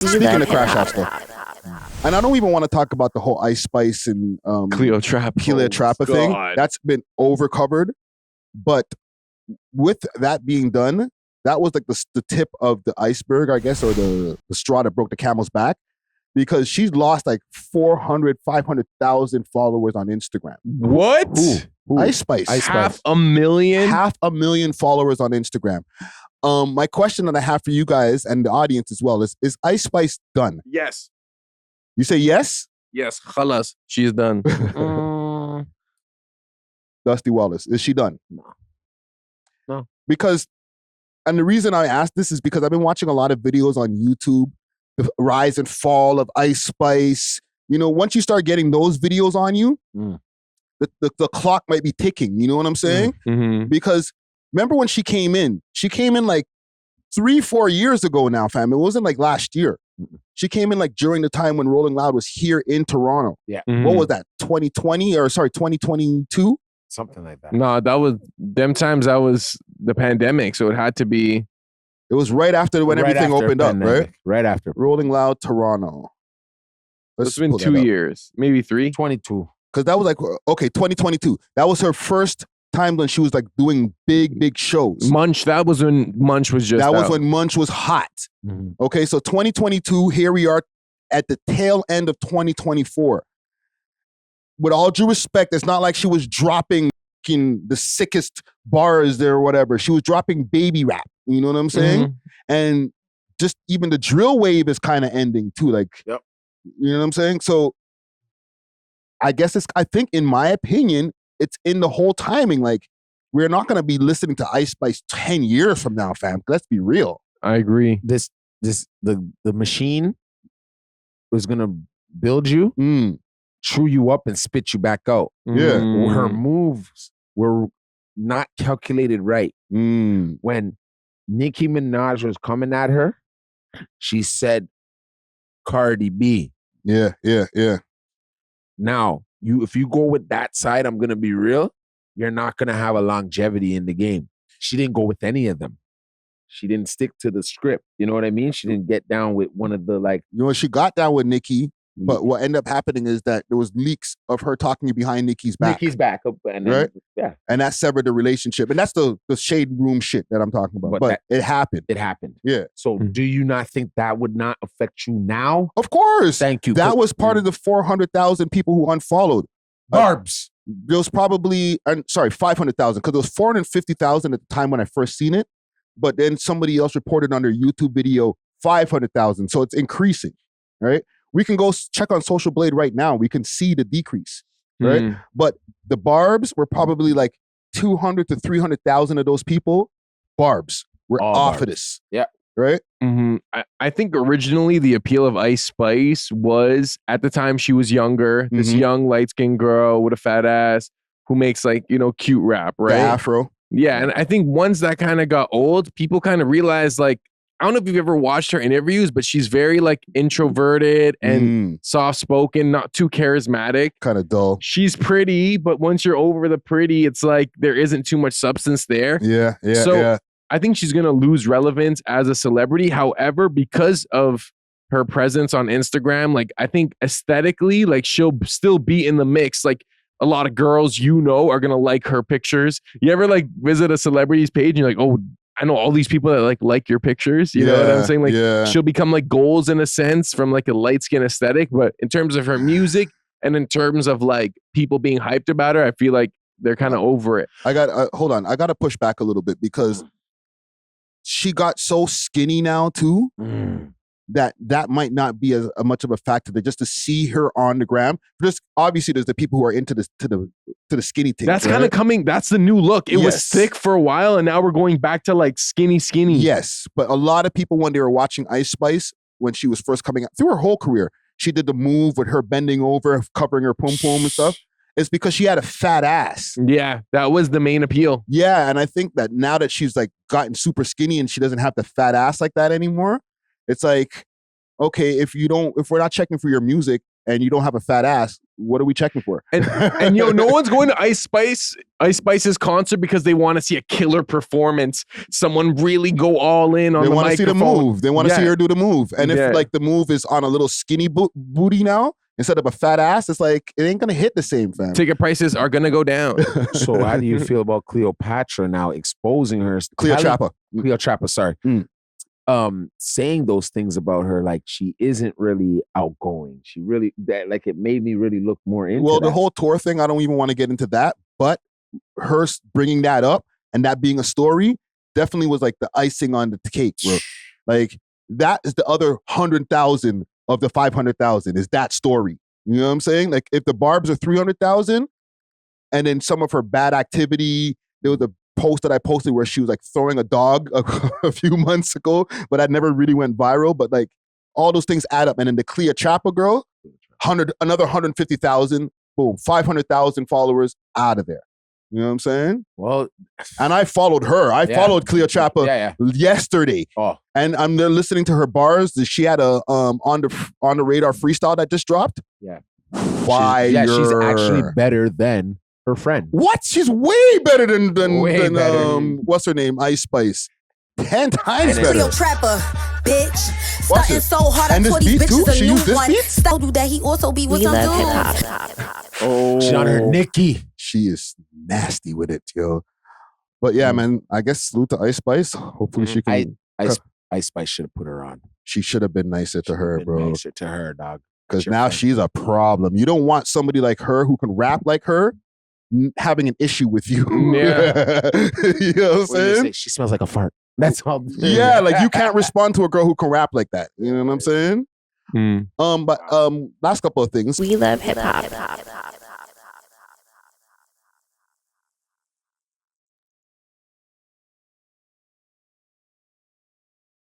Speaking of crash out stuff, and I don't even want to talk about the whole Ice Spice and Cleotrapa thing. That's been overcovered. But with that being done, that was like the tip of the iceberg, I guess, or the straw that broke the camel's back, because she's lost like 500,000 followers on Instagram. What? Ooh. Ice Spice. Half a million? Half a million followers on Instagram. My question that I have for you guys and the audience as well is Ice Spice done? Yes. You say yes? Yes. Khalas. She's done. Dusty Wallace, is she done? No. Because, and the reason I asked this is because I've been watching a lot of videos on YouTube, the rise and fall of Ice Spice. You know, once you start getting those videos on you, the clock might be ticking. You know what I'm saying? Mm-hmm. Because remember when she came in? She came in like 3-4 years ago now, fam. It wasn't like last year. She came in like during the time when Rolling Loud was here in Toronto. Yeah. Mm-hmm. What was that? 2022? Something like that. No, that was them times. That was the pandemic, so it had to be. It was right after when everything opened up, right? Right after. Rolling Loud Toronto. It's been 2 years, maybe 3. 22. Because that was like, okay, 2022. That was her first time when she was like doing big shows. Munch, that was when Munch was just That was out. when Munch was hot. Mm-hmm. Okay, so 2022, here we are at the tail end of 2024. With all due respect, it's not like she was dropping the sickest bars there or whatever. She was dropping baby rap. You know what I'm saying? Mm-hmm. And just even the drill wave is kind of ending too. Like, Yep. You know what I'm saying? So I guess I think in my opinion, it's in the whole timing. Like, we're not going to be listening to Ice Spice 10 years from now, fam. Let's be real. I agree. The machine was gonna build you, chew you up, and spit you back out. Yeah. Her moves were not calculated right. When Nicki Minaj was coming at her, she said Cardi B. Yeah. Now, if you go with that side, I'm gonna be real, you're not gonna have a longevity in the game. She didn't go with any of them. She didn't stick to the script. You know what I mean? She didn't get down with one of the like. You know, she got down with Nicki, but what ended up happening is that there was leaks of her talking behind Nicki's back. Nicki's back up, and then, right? Yeah, and that severed the relationship, and that's the shade room shit that I'm talking about. But it happened. It happened. Yeah. So, do you not think that would not affect you now? Of course. Thank you. That was part of the 400,000 people who unfollowed. Barbs. There was probably, 500,000, because there was 450,000 at the time when I first seen it. But then somebody else reported on their YouTube video 500,000. So it's increasing, right? We can go check on Social Blade right now. We can see the decrease, right? But the Barbs were probably like 200 to 300,000 of those people. Barbs were off of this. Yeah. Right? Mm-hmm. I think originally the appeal of Ice Spice was, at the time she was younger, this young light-skinned girl with a fat ass who makes like, cute rap, right? The afro. Yeah, and I think once that kind of got old, people kind of realized, like, I don't know if you've ever watched her interviews, but she's very like introverted and soft-spoken, not too charismatic. Kind of dull. She's pretty, but once you're over the pretty, it's like there isn't too much substance there. Yeah. So I think she's going to lose relevance as a celebrity. However, because of her presence on Instagram, like, I think aesthetically, like, she'll still be in the mix. Like, a lot of girls, are going to like her pictures. You ever like visit a celebrity's page and you're like, oh, I know all these people that like your pictures. You know what I'm saying? Like, she'll become like goals in a sense from like a light skin aesthetic. But in terms of her music and in terms of like people being hyped about her, I feel like they're kind of over it. Hold on. I got to push back a little bit because she got so skinny now too. That might not be as much of a factor. Just to see her on the gram. Just obviously, there's the people who are into this to the skinny thing. That's kind of coming. That's the new look. It was thick for a while, and now we're going back to like skinny. Yes, but a lot of people, when they were watching Ice Spice when she was first coming out through her whole career, she did the move with her bending over, covering her pum pum and stuff. It's because she had a fat ass. Yeah, that was the main appeal. Yeah, and I think that now that she's like gotten super skinny and she doesn't have the fat ass like that anymore. It's like, okay, if we're not checking for your music, and you don't have a fat ass, what are we checking for? And no one's going to Ice Spice's concert because they want to see a killer performance. Someone really go all in on they the want to see the microphone. move. They want to see her do the move. And if like the move is on a little skinny booty now instead of a fat ass, it's like it ain't gonna hit the same, fam. Ticket prices are gonna go down. So how do you feel about Cleopatra now exposing her? Cleotrapa, sorry. Saying those things about her, like she isn't really outgoing. She really like it made me really look more into. Well, the whole tour thing, I don't even want to get into that, but her bringing that up and that being a story definitely was like the icing on the cake, bro. Like that is the other 100,000 of the 500,000 is that story. You know what I'm saying? Like if the barbs are 300,000, and then some of her bad activity, there was a post that I posted where she was like throwing a dog a few months ago, but that never really went viral. But like all those things add up. And then the Cleotrapa girl, another 150,000, boom, 500,000 followers out of there. You know what I'm saying? Well, and I followed her. I followed Cleotrapa yesterday. Oh, and I'm there listening to her bars. She had a on the radar freestyle that just dropped. Yeah, fire. She's actually better than her friend. What? She's way better than better. What's her name? Ice Spice. 10 times better. Cleotrapa, bitch. Starting so hard, I taught these bitches a new one. Style do that he also be with some dudes. Oh, she's on her Nikki. She is nasty with it, yo. But yeah, man, I guess salute to Ice Spice. Hopefully she can. Ice Spice should have put her on. She should have been nicer to her, bro. Nicer to her, dog. Because now she's a problem. You don't want somebody like her who can rap like her having an issue with you. Yeah. You know what I'm saying? She smells like a fart. That's all. Yeah, like you can't respond to a girl who can rap like that. You know what I'm saying? But last couple of things. We love hip hop.